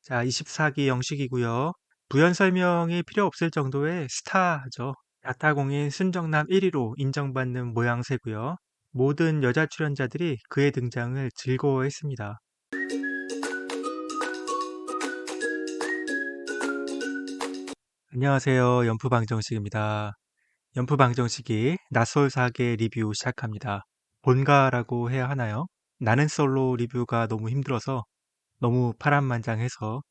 자, 24기 영식이고요. 부연 설명이 필요 없을 정도의 스타죠. 야타공인 순정남 1위로 인정받는 모양새고요. 모든 여자 출연자들이 그의 등장을 즐거워했습니다. 안녕하세요. 연프방정식입니다. 연프방정식이 낯설사계 리뷰 시작합니다. 본가라고 해야 하나요? 나는 솔로 리뷰가 너무 힘들어서 너무 파란만장해서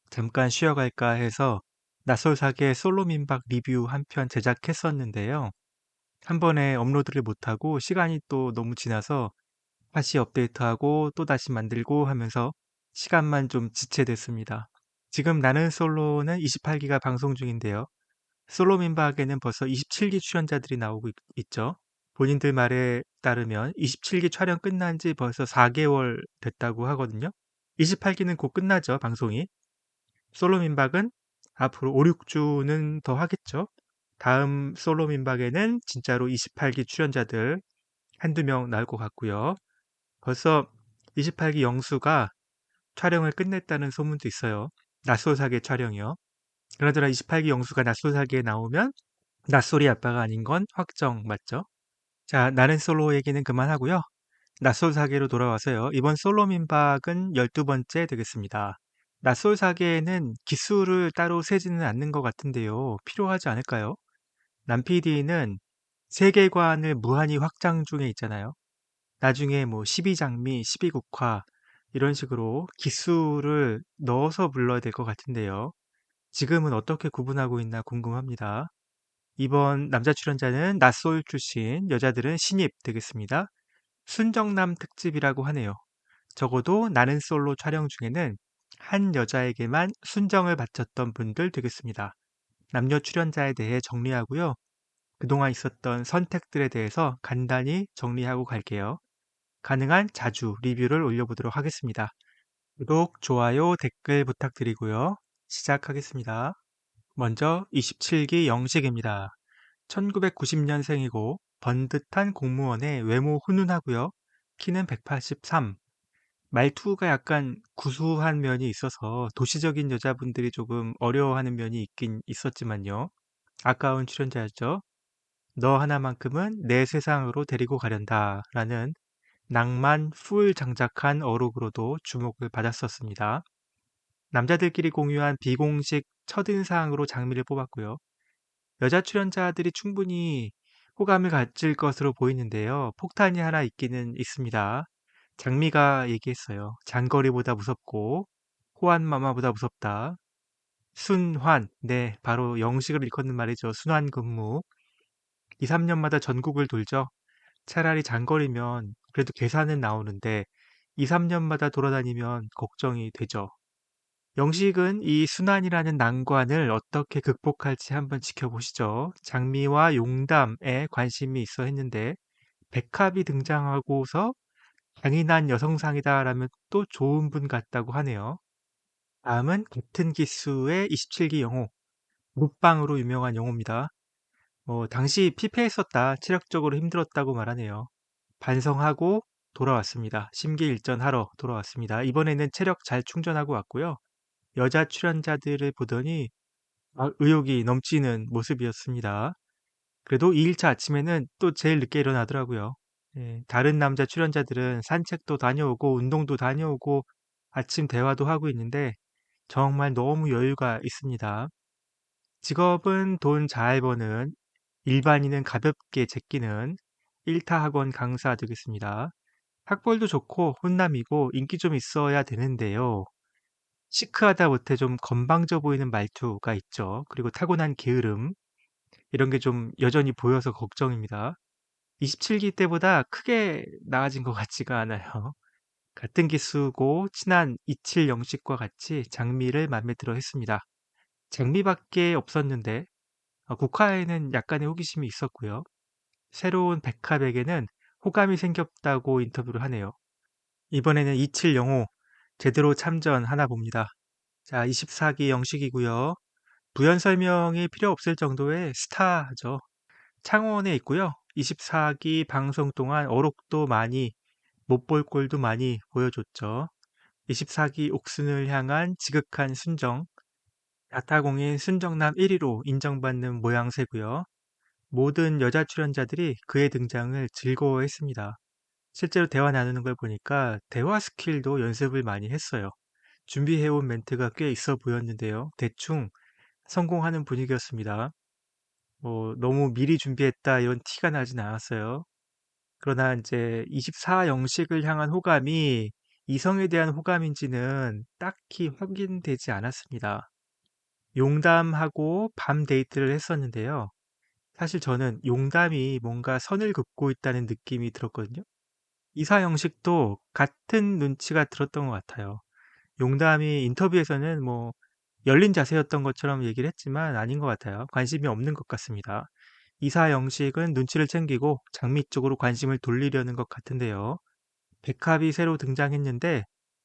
잠깐 쉬어갈까 해서 낯설사계 솔로 민박 리뷰 한 편 제작했었는데요. 한 번에 업로드를 못하고 시간이 또 너무 지나서 다시 업데이트하고 또 다시 만들고 하면서 시간만 좀 지체됐습니다. 지금 나는 솔로는 28기가 방송 중인데요. 솔로 민박에는 벌써 27기 출연자들이 나오고 있죠. 본인들 말에 따르면 27기 촬영 끝난 지 벌써 4개월 됐다고 하거든요. 28기는 곧 끝나죠, 방송이. 솔로 민박은 앞으로 5, 6주는 더 하겠죠. 다음 솔로 민박에는 진짜로 28기 출연자들 한두 명 나올 것 같고요. 벌써 28기 영수가 촬영을 끝냈다는 소문도 있어요. 낯솔사계 촬영이요. 그나저나 28기 영수가 낯솔사계에 나오면 낯솔이 아빠가 아닌 건 확정 맞죠? 자, 나는 솔로 얘기는 그만하고요. 낯솔사계로 돌아와서요. 이번 솔로 민박은 12번째 되겠습니다. 낯솔사계에는 기수를 따로 세지는 않는 것 같은데요. 필요하지 않을까요? 남 PD는 세계관을 무한히 확장 중에 있잖아요. 나중에 뭐 12장미, 12국화 이런 식으로 기수를 넣어서 불러야 될 것 같은데요. 지금은 어떻게 구분하고 있나 궁금합니다. 이번 남자 출연자는 낯솔 출신, 여자들은 신입 되겠습니다. 순정남 특집이라고 하네요. 적어도 나는 솔로 촬영 중에는 한 여자에게만 순정을 바쳤던 분들 되겠습니다. 남녀 출연자에 대해 정리하고요. 그동안 있었던 선택들에 대해서 간단히 정리하고 갈게요. 가능한 자주 리뷰를 올려보도록 하겠습니다. 구독, 좋아요, 댓글 부탁드리고요. 시작하겠습니다. 먼저 27기 영식입니다. 1990년생이고 번듯한 공무원의 외모 훈훈하고요. 키는 183. 말투가 약간 구수한 면이 있어서 도시적인 여자분들이 조금 어려워하는 면이 있긴 있었지만요. 아까운 출연자였죠. 너 하나만큼은 내 세상으로 데리고 가련다 라는 낭만 풀 장작한 어록으로도 주목을 받았었습니다. 남자들끼리 공유한 비공식 첫인상으로 장미를 뽑았고요. 여자 출연자들이 충분히 호감을 가질 것으로 보이는데요. 폭탄이 하나 있기는 있습니다. 장미가 얘기했어요. 장거리보다 무섭고 호환마마보다 무섭다. 순환, 네, 바로 영식을 일컫는 말이죠. 순환 근무. 2, 3년마다 전국을 돌죠. 차라리 장거리면 그래도 계산은 나오는데 2, 3년마다 돌아다니면 걱정이 되죠. 영식은 이 순환이라는 난관을 어떻게 극복할지 한번 지켜보시죠. 장미와 용담에 관심이 있어 했는데 백합이 등장하고서 강인한 여성상이다라면 또 좋은 분 같다고 하네요. 다음은 같은 기수의 27기 영호, 묵방으로 유명한 영호입니다. 당시 피폐했었다, 체력적으로 힘들었다고 말하네요. 반성하고 돌아왔습니다. 심기일전하러 돌아왔습니다. 이번에는 체력 잘 충전하고 왔고요. 여자 출연자들을 보더니 의욕이 넘치는 모습이었습니다. 그래도 2일차 아침에는 또 제일 늦게 일어나더라고요. 예, 다른 남자 출연자들은 산책도 다녀오고 운동도 다녀오고 아침 대화도 하고 있는데 정말 너무 여유가 있습니다. 직업은 돈 잘 버는, 일반인은 가볍게 제끼는 1타 학원 강사 되겠습니다. 학벌도 좋고 혼남이고 인기 좀 있어야 되는데요. 시크하다 못해 좀 건방져 보이는 말투가 있죠. 그리고 타고난 게으름, 이런 게 좀 여전히 보여서 걱정입니다. 27기 때보다 크게 나아진 것 같지가 않아요. 같은 기수고 친한 27 영식과 같이 장미를 맘에 들어 했습니다. 장미밖에 없었는데 국화에는 약간의 호기심이 있었고요. 새로운 백합에게는 호감이 생겼다고 인터뷰를 하네요. 이번에는 2705 제대로 참전하나 봅니다. 자, 24기 영식이고요. 부연 설명이 필요 없을 정도의 스타죠. 창원에 있고요. 24기 방송 동안 어록도 많이, 못 볼 꼴도 많이 보여줬죠. 24기 옥순을 향한 지극한 순정, 야타공인 순정남 1위로 인정받는 모양새고요. 모든 여자 출연자들이 그의 등장을 즐거워했습니다. 실제로 대화 나누는 걸 보니까 대화 스킬도 연습을 많이 했어요. 준비해온 멘트가 꽤 있어 보였는데요. 대충 성공하는 분위기였습니다. 너무 미리 준비했다 이런 티가 나진 않았어요. 그러나 이제 24영식을 향한 호감이 이성에 대한 호감인지는 딱히 확인되지 않았습니다. 용담하고 밤 데이트를 했었는데요. 사실 저는 용담이 뭔가 선을 긋고 있다는 느낌이 들었거든요. 이사영식도 같은 눈치가 들었던 것 같아요. 용담이 인터뷰에서는 뭐 열린 자세였던 것처럼 얘기를 했지만 아닌 것 같아요. 관심이 없는 것 같습니다. 이사영식은 눈치를 챙기고 장미 쪽으로 관심을 돌리려는 것 같은데요. 백합이 새로 등장했는데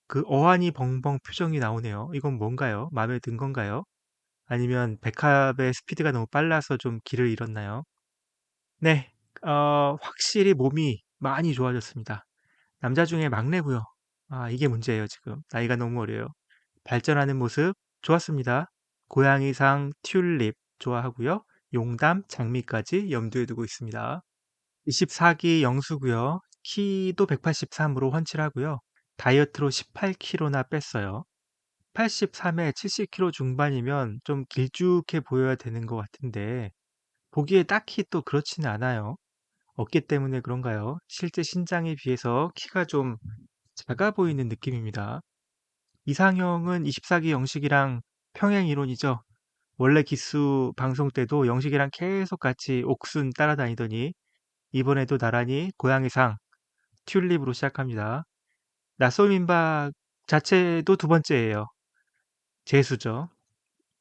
그 어안이 벙벙 표정이 나오네요. 이건 뭔가요? 마음에 든 건가요? 아니면 백합의 스피드가 너무 빨라서 좀 길을 잃었나요? 네, 확실히 몸이 많이 좋아졌습니다. 남자 중에 막내고요. 아, 이게 문제예요, 지금. 나이가 너무 어려요. 발전하는 모습 좋았습니다. 고양이상 튤립 좋아하고요. 용담, 장미까지 염두에 두고 있습니다. 24기 영수고요. 키도 183으로 훤칠하고요. 다이어트로 18kg나 뺐어요. 83에 70kg 중반이면 좀 길쭉해 보여야 되는 것 같은데 보기에 딱히 또 그렇지는 않아요. 어깨 때문에 그런가요? 실제 신장에 비해서 키가 좀 작아 보이는 느낌입니다. 이상형은 24기 영식이랑 평행 이론이죠. 원래 기수 방송 때도 영식이랑 계속 같이 옥순 따라다니더니 이번에도 나란히 고양이상 튤립으로 시작합니다. 낯설 민박 자체도 두 번째예요. 재수죠.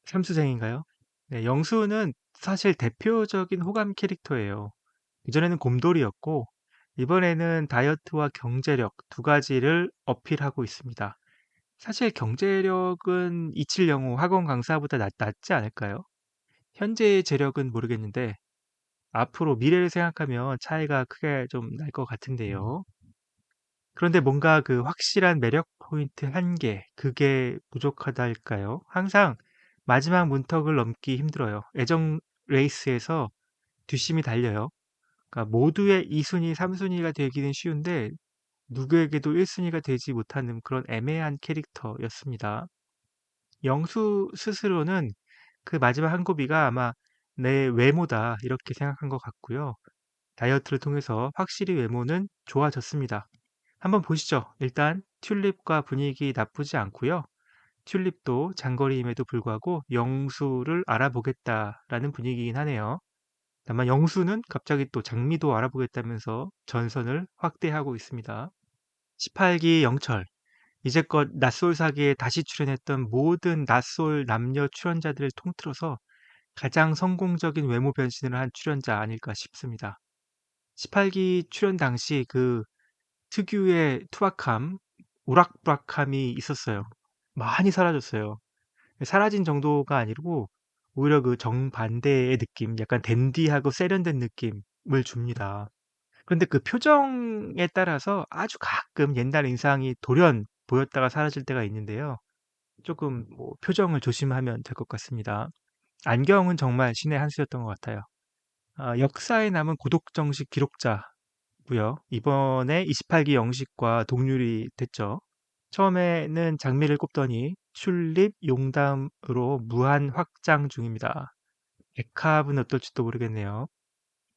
삼수생인가요? 네, 영수는 사실 대표적인 호감 캐릭터예요. 이전에는 곰돌이였고 이번에는 다이어트와 경제력 두 가지를 어필하고 있습니다. 사실 경제력은 2705 학원 강사보다 낫지 않을까요? 현재의 재력은 모르겠는데 앞으로 미래를 생각하면 차이가 크게 좀 날 것 같은데요. 그런데 뭔가 그 확실한 매력 포인트 한 개, 그게 부족하달까요? 항상 마지막 문턱을 넘기 힘들어요. 애정 레이스에서 뒷심이 달려요. 그러니까 모두의 2순위, 3순위가 되기는 쉬운데 누구에게도 1순위가 되지 못하는 그런 애매한 캐릭터였습니다. 영수 스스로는 그 마지막 한 고비가 아마 내 외모다 이렇게 생각한 것 같고요. 다이어트를 통해서 확실히 외모는 좋아졌습니다. 한번 보시죠. 일단 튤립과 분위기 나쁘지 않고요. 튤립도 장거리임에도 불구하고 영수를 알아보겠다라는 분위기이긴 하네요. 다만 영수는 갑자기 또 장미도 알아보겠다면서 전선을 확대하고 있습니다. 18기 영철, 이제껏 낯솔사기에 다시 출연했던 모든 낯솔 남녀 출연자들을 통틀어서 가장 성공적인 외모 변신을 한 출연자 아닐까 싶습니다. 18기 출연 당시 그 특유의 투박함, 우락부락함이 있었어요. 많이 사라졌어요. 사라진 정도가 아니고 오히려 그 정반대의 느낌, 약간 댄디하고 세련된 느낌을 줍니다. 그런데 그 표정에 따라서 아주 가끔 옛날 인상이 돌연 보였다가 사라질 때가 있는데요. 조금 뭐 표정을 조심하면 될 것 같습니다. 안경은 정말 신의 한 수였던 것 같아요. 역사에 남은 고독정식 기록자고요. 이번에 28기 영식과 동률이 됐죠. 처음에는 장미를 꼽더니 튤립 용담으로 무한 확장 중입니다. 백합은 어떨지도 모르겠네요.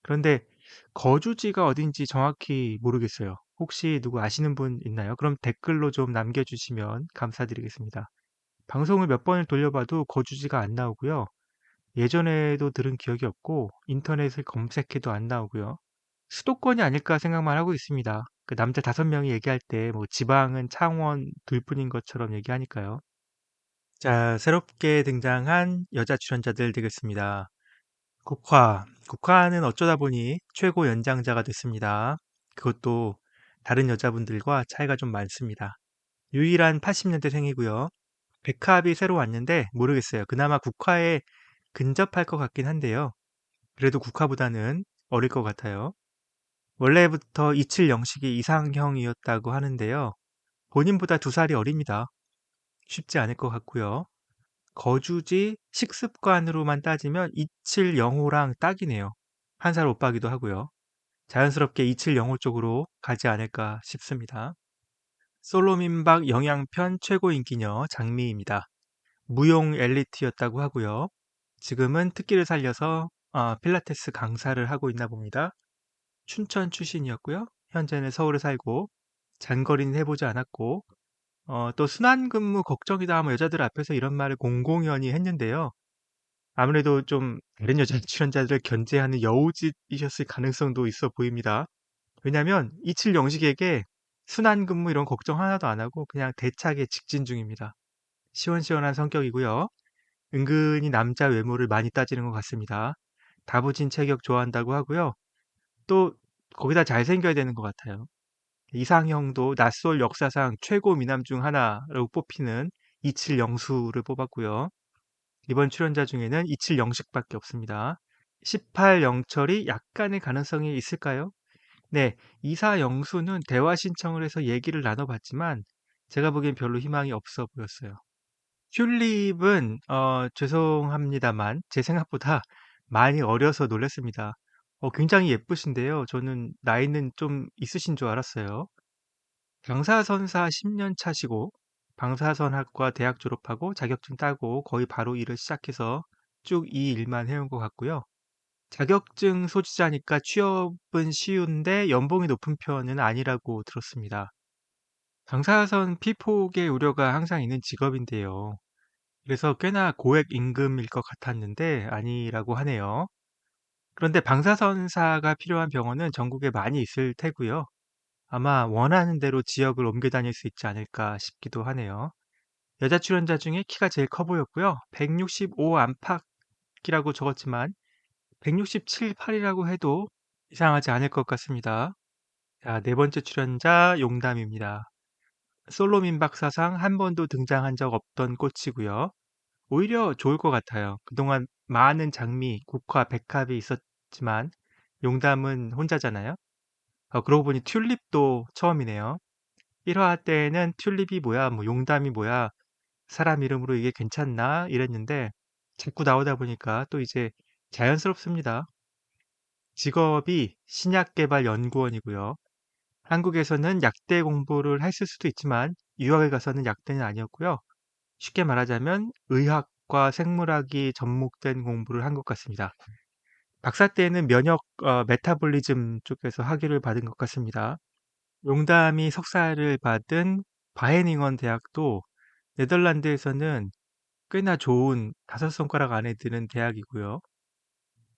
그런데 거주지가 어딘지 정확히 모르겠어요. 혹시 누구 아시는 분 있나요? 그럼 댓글로 좀 남겨주시면 감사드리겠습니다. 방송을 몇 번을 돌려봐도 거주지가 안 나오고요. 예전에도 들은 기억이 없고 인터넷을 검색해도 안 나오고요. 수도권이 아닐까 생각만 하고 있습니다. 그 남자 5명이 얘기할 때 뭐 지방은 창원 둘뿐인 것처럼 얘기하니까요. 자, 새롭게 등장한 여자 출연자들 되겠습니다. 국화는 어쩌다 보니 최고 연장자가 됐습니다. 그것도 다른 여자분들과 차이가 좀 많습니다. 유일한 80년대생이고요. 백합이 새로 왔는데 모르겠어요. 그나마 국화에 근접할 것 같긴 한데요. 그래도 국화보다는 어릴 것 같아요. 원래부터 27 영식이 이상형이었다고 하는데요. 본인보다 2살이 어립니다. 쉽지 않을 것 같고요. 거주지, 식습관으로만 따지면 2705랑 딱이네요. 1살 오빠기도 하고요. 자연스럽게 2705 쪽으로 가지 않을까 싶습니다. 솔로 민박 영양편 최고 인기녀 장미입니다. 무용 엘리트였다고 하고요. 지금은 특기를 살려서 필라테스 강사를 하고 있나 봅니다. 춘천 출신이었고요. 현재는 서울에 살고 장거리는 해보지 않았고 또 순환근무 걱정이다 하면 여자들 앞에서 이런 말을 공공연히 했는데요. 아무래도 좀 다른 여자 출연자들을 견제하는 여우짓이셨을 가능성도 있어 보입니다. 왜냐하면 이칠 영식에게 순환근무 이런 걱정 하나도 안 하고 그냥 대차게 직진 중입니다. 시원시원한 성격이고요. 은근히 남자 외모를 많이 따지는 것 같습니다. 다부진 체격 좋아한다고 하고요. 또 거기다 잘생겨야 되는 것 같아요. 이상형도 낯설 역사상 최고 미남 중 하나로 뽑히는 이칠영수를 뽑았고요. 이번 출연자 중에는 이칠영식밖에 없습니다. 18영철이 약간의 가능성이 있을까요? 네, 이사영수는 대화 신청을 해서 얘기를 나눠봤지만 제가 보기엔 별로 희망이 없어 보였어요. 튤립은 죄송합니다만 제 생각보다 많이 어려서 놀랐습니다. 굉장히 예쁘신데요. 저는 나이는 좀 있으신 줄 알았어요. 방사선사 10년 차시고 방사선학과 대학 졸업하고 자격증 따고 거의 바로 일을 시작해서 쭉 이 일만 해온 것 같고요. 자격증 소지자니까 취업은 쉬운데 연봉이 높은 편은 아니라고 들었습니다. 방사선 피폭의 우려가 항상 있는 직업인데요. 그래서 꽤나 고액 임금일 것 같았는데 아니라고 하네요. 그런데 방사선사가 필요한 병원은 전국에 많이 있을 테고요. 아마 원하는 대로 지역을 옮겨 다닐 수 있지 않을까 싶기도 하네요. 여자 출연자 중에 키가 제일 커 보였고요. 165 안팎이라고 적었지만 167, 8이라고 해도 이상하지 않을 것 같습니다. 자, 네 번째 출연자 용담입니다. 솔로 민박 사상 한 번도 등장한 적 없던 꽃이고요. 오히려 좋을 것 같아요. 그동안 많은 장미, 국화, 백합이 있었지만 용담은 혼자잖아요. 그러고 보니 튤립도 처음이네요. 1화 때는 튤립이 뭐야, 뭐 용담이 뭐야, 사람 이름으로 이게 괜찮나 이랬는데 자꾸 나오다 보니까 또 이제 자연스럽습니다. 직업이 신약개발연구원이고요. 한국에서는 약대 공부를 했을 수도 있지만 유학에 가서는 약대는 아니었고요. 쉽게 말하자면 의학과 생물학이 접목된 공부를 한 것 같습니다. 박사 때는 면역 메타볼리즘 쪽에서 학위를 받은 것 같습니다. 용담이 석사를 받은 바헤닝원 대학도 네덜란드에서는 꽤나 좋은 5손가락 안에 드는 대학이고요.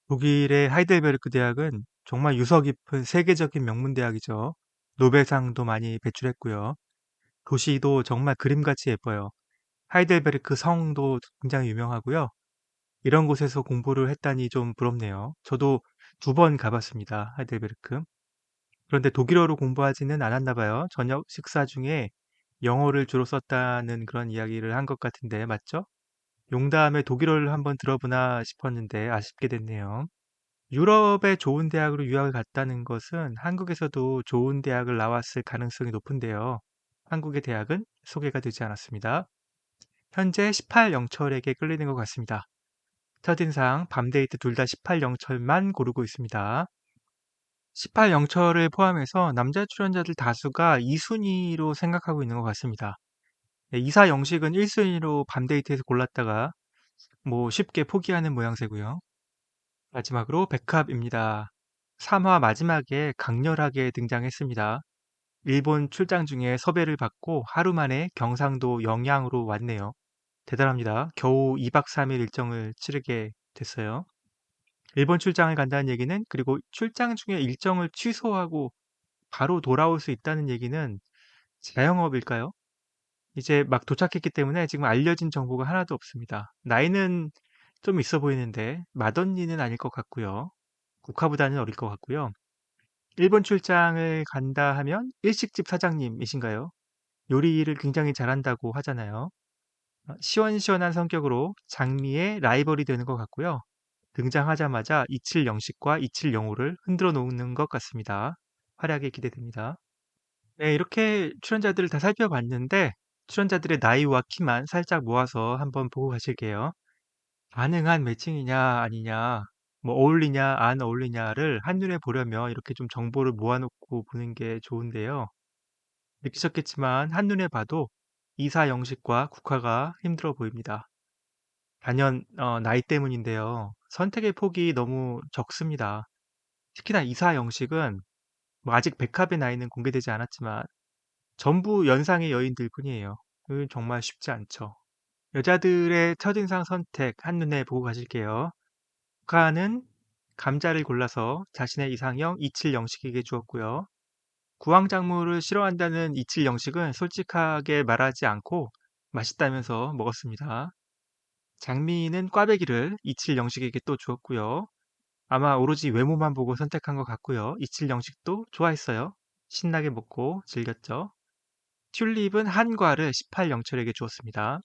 독일의 하이델베르크 대학은 정말 유서 깊은 세계적인 명문 대학이죠. 노벨상도 많이 배출했고요. 도시도 정말 그림같이 예뻐요. 하이델베르크 성도 굉장히 유명하고요. 이런 곳에서 공부를 했다니 좀 부럽네요. 저도 2번 가봤습니다. 하이델베르크. 그런데 독일어로 공부하지는 않았나 봐요. 저녁 식사 중에 영어를 주로 썼다는 그런 이야기를 한 것 같은데 맞죠? 용담에 독일어를 한번 들어보나 싶었는데 아쉽게 됐네요. 유럽의 좋은 대학으로 유학을 갔다는 것은 한국에서도 좋은 대학을 나왔을 가능성이 높은데요. 한국의 대학은 소개가 되지 않았습니다. 현재 18영철에게 끌리는 것 같습니다. 첫인상 밤데이트 둘 다 18영철만 고르고 있습니다. 18영철을 포함해서 남자 출연자들 다수가 2순위로 생각하고 있는 것 같습니다. 네, 이사영식은 1순위로 밤데이트에서 골랐다가 뭐 쉽게 포기하는 모양새고요. 마지막으로 백합입니다. 3화 마지막에 강렬하게 등장했습니다. 일본 출장 중에 섭외를 받고 하루 만에 경상도 영양으로 왔네요. 대단합니다. 겨우 2박 3일 일정을 치르게 됐어요. 일본 출장을 간다는 얘기는 그리고 출장 중에 일정을 취소하고 바로 돌아올 수 있다는 얘기는 자영업일까요? 이제 막 도착했기 때문에 지금 알려진 정보가 하나도 없습니다. 나이는 좀 있어 보이는데 맏언니는 아닐 것 같고요. 국화보다는 어릴 것 같고요. 일본 출장을 간다 하면 일식집 사장님이신가요? 요리를 굉장히 잘한다고 하잖아요. 시원시원한 성격으로 장미의 라이벌이 되는 것 같고요. 등장하자마자 27영식과 27영호를 흔들어 놓는 것 같습니다. 활약이 기대됩니다. 네, 이렇게 출연자들을 다 살펴봤는데 출연자들의 나이와 키만 살짝 모아서 한번 보고 가실게요. 가능한 매칭이냐 아니냐, 뭐 어울리냐 안 어울리냐를 한눈에 보려면 이렇게 좀 정보를 모아놓고 보는 게 좋은데요. 느끼셨겠지만 한눈에 봐도 이사 영식과 국화가 힘들어 보입니다. 단연 나이 때문인데요. 선택의 폭이 너무 적습니다. 특히나 이사 영식은 뭐 아직 백합의 나이는 공개되지 않았지만 전부 연상의 여인들 뿐이에요. 정말 쉽지 않죠. 여자들의 첫인상 선택 한눈에 보고 가실게요. 북한은 감자를 골라서 자신의 이상형 이칠영식에게 주었고요. 구황작물을 싫어한다는 이칠영식은 솔직하게 말하지 않고 맛있다면서 먹었습니다. 장미는 꽈배기를 이칠영식에게 또 주었고요. 아마 오로지 외모만 보고 선택한 것 같고요. 이칠영식도 좋아했어요. 신나게 먹고 즐겼죠. 튤립은 한과를 18영철에게 주었습니다.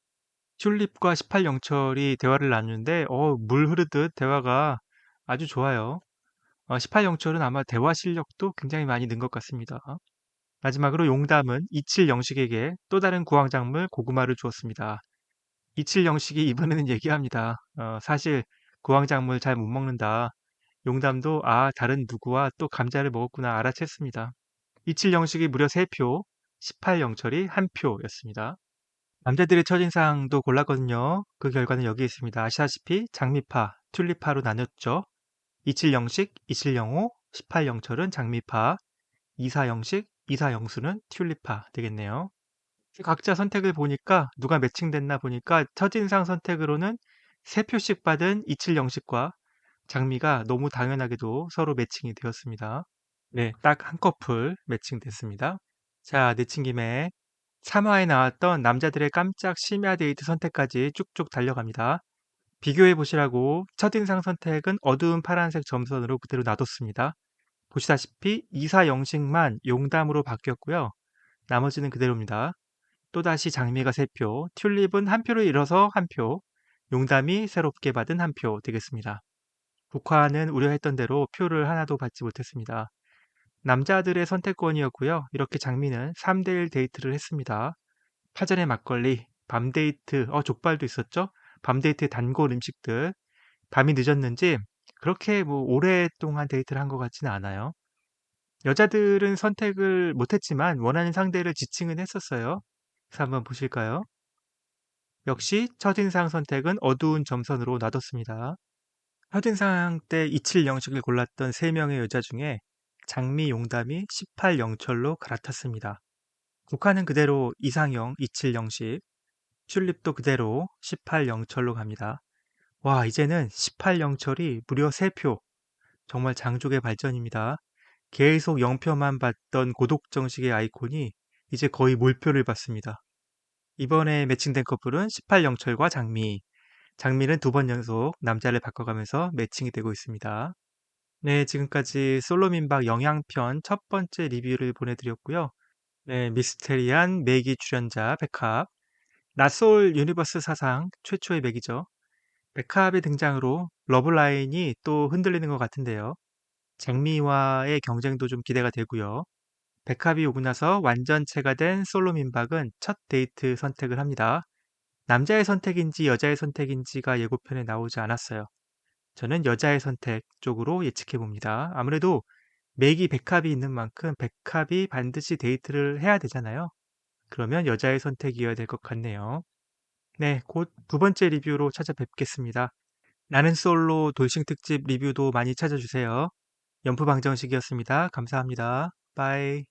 튤립과 18영철이 대화를 나누는데 물 흐르듯 대화가 아주 좋아요. 18영철은 아마 대화 실력도 굉장히 많이 는 것 같습니다. 마지막으로 용담은 이칠영식에게 또 다른 구황작물 고구마를 주었습니다. 이칠영식이 이번에는 얘기합니다. 사실 구황작물 잘 못 먹는다. 용담도 다른 누구와 또 감자를 먹었구나 알아챘습니다. 이칠영식이 무려 3표, 18영철이 1표였습니다. 남자들의 첫인상도 골랐거든요. 그 결과는 여기 있습니다. 아시다시피 장미파, 튤립파로 나눴죠. 이칠영식, 이칠영호, 18영철은 장미파, 이사영식, 이사영수는 튤립파 되겠네요. 각자 선택을 보니까 누가 매칭됐나 보니까 첫인상 선택으로는 3표씩 받은 이칠영식과 장미가 너무 당연하게도 서로 매칭이 되었습니다. 네, 딱 한 커플 매칭됐습니다. 자, 내친 김에 3화에 나왔던 남자들의 깜짝 심야 데이트 선택까지 쭉쭉 달려갑니다. 비교해 보시라고 첫인상 선택은 어두운 파란색 점선으로 그대로 놔뒀습니다. 보시다시피 이사 영식만 용담으로 바뀌었고요. 나머지는 그대로입니다. 또다시 장미가 3표, 튤립은 1표를 잃어서 1표, 용담이 새롭게 받은 1표 되겠습니다. 국화는 우려했던 대로 표를 하나도 받지 못했습니다. 남자들의 선택권이었고요. 이렇게 장미는 3대1 데이트를 했습니다. 파전의 막걸리, 밤 데이트, 족발도 있었죠? 밤 데이트의 단골 음식들. 밤이 늦었는지 그렇게 뭐 오랫동안 데이트를 한 것 같지는 않아요. 여자들은 선택을 못했지만 원하는 상대를 지칭은 했었어요. 그래서 한번 보실까요? 역시 첫인상 선택은 어두운 점선으로 놔뒀습니다. 첫인상 때 이칠 영식을 골랐던 3명의 여자 중에 장미 용담이 18 영철로 갈아탔습니다. 국화는 그대로 이상형 27 영식, 튤립도 그대로 18 영철로 갑니다. 와, 이제는 18 영철이 무려 3표. 정말 장족의 발전입니다. 계속 0표만 받던 고독정식의 아이콘이 이제 거의 몰표를 받습니다. 이번에 매칭된 커플은 18 영철과 장미. 장미는 2번 연속 남자를 바꿔가면서 매칭이 되고 있습니다. 네, 지금까지 솔로민박 영양편 첫 번째 리뷰를 보내드렸고요. 네, 미스테리한 매기 출연자 백합, 낯솔 유니버스 사상 최초의 맥이죠. 백합의 등장으로 러블라인이 또 흔들리는 것 같은데요. 장미와의 경쟁도 좀 기대가 되고요. 백합이 오고 나서 완전체가 된 솔로 민박은 첫 데이트 선택을 합니다. 남자의 선택인지 여자의 선택인지가 예고편에 나오지 않았어요. 저는 여자의 선택 쪽으로 예측해 봅니다. 아무래도 맥이 백합이 있는 만큼 백합이 반드시 데이트를 해야 되잖아요. 그러면 여자의 선택이어야 될 것 같네요. 네, 곧 2번째 리뷰로 찾아뵙겠습니다. 나는 솔로 돌싱 특집 리뷰도 많이 찾아주세요. 연프방정식이었습니다. 감사합니다. 빠이.